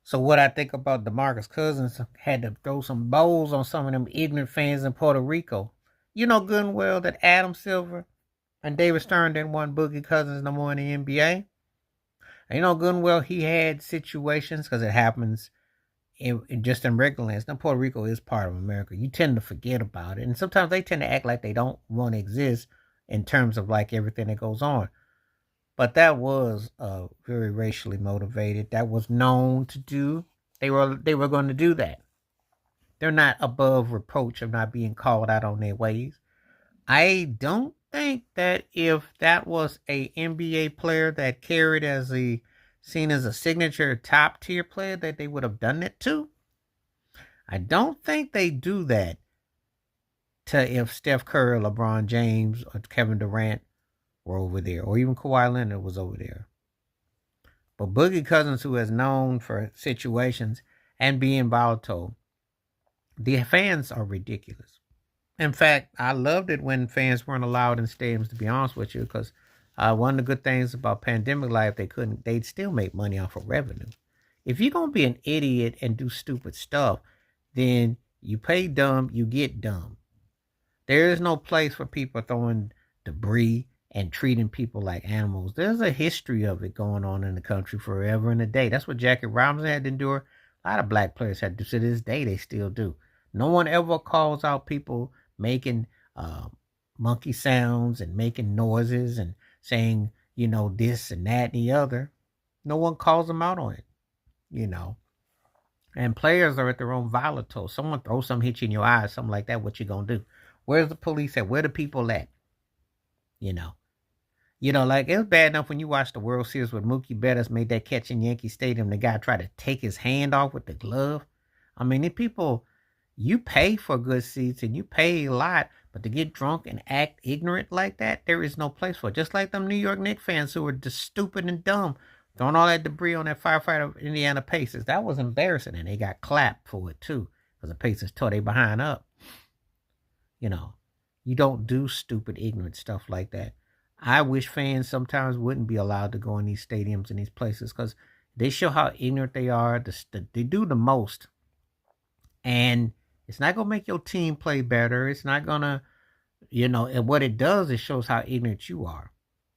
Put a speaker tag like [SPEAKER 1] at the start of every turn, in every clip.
[SPEAKER 1] So what I think about Demarcus Cousins had to throw some bowls on some of them ignorant fans in Puerto Rico. You know good and well that Adam Silver and David Stern didn't want Boogie Cousins no more in the NBA. And you know good and well he had situations because it happens just in regular lands. Now Puerto Rico is part of America. You tend to forget about it, and sometimes they tend to act like they don't want to exist in terms of like everything that goes on. But that was very racially motivated. That was known to do. They were going to do that. They're not above reproach of not being called out on their ways. I don't think that if that was a NBA player that carried as a seen as a signature top tier player that they would have done it to. I don't think they do that to if Steph Curry, LeBron James, or Kevin Durant were over there, or even Kawhi Leonard was over there. But Boogie Cousins, who is known for situations and being volatile, the fans are ridiculous. In fact, I loved it when fans weren't allowed in stadiums, to be honest with you, because one of the good things about pandemic life, they'd still make money off of revenue. If you're gonna be an idiot and do stupid stuff, then you pay dumb, you get dumb. There is no place for people throwing debris and treating people like animals. There's a history of it going on in the country forever and a day. That's what Jackie Robinson had to endure. A lot of black players had to. To this day, they still do. No one ever calls out people making monkey sounds and making noises and saying, this and that and the other. No one calls them out on it, you know. And players are at their own volatile. Someone throws something, hit you in your eyes, something like that. What you gonna do? Where's the police at? Where the people at? You know. Like it was bad enough when you watched the World Series with Mookie Betts made that catch in Yankee Stadium. The guy tried to take his hand off with the glove. I mean, the people, you pay for good seats and you pay a lot, but to get drunk and act ignorant like that, there is no place for it. Just like them New York Knicks fans who were just stupid and dumb, throwing all that debris on that firefighter Indiana Pacers. That was embarrassing, and they got clapped for it too, because the Pacers tore they behind up. You know, you don't do stupid, ignorant stuff like that. I wish fans sometimes wouldn't be allowed to go in these stadiums and these places because they show how ignorant they are. They do the most. And it's not going to make your team play better. It's not going to, and what it does, it shows how ignorant you are.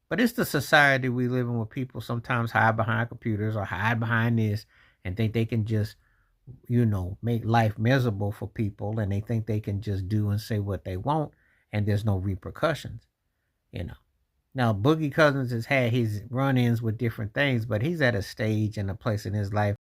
[SPEAKER 1] But it's the society we live in where people sometimes hide behind computers or hide behind this and think they can just, make life miserable for people, and they think they can just do and say what they want and there's no repercussions, you know. Now, Boogie Cousins has had his run ins with different things, but he's at a stage and a place in his life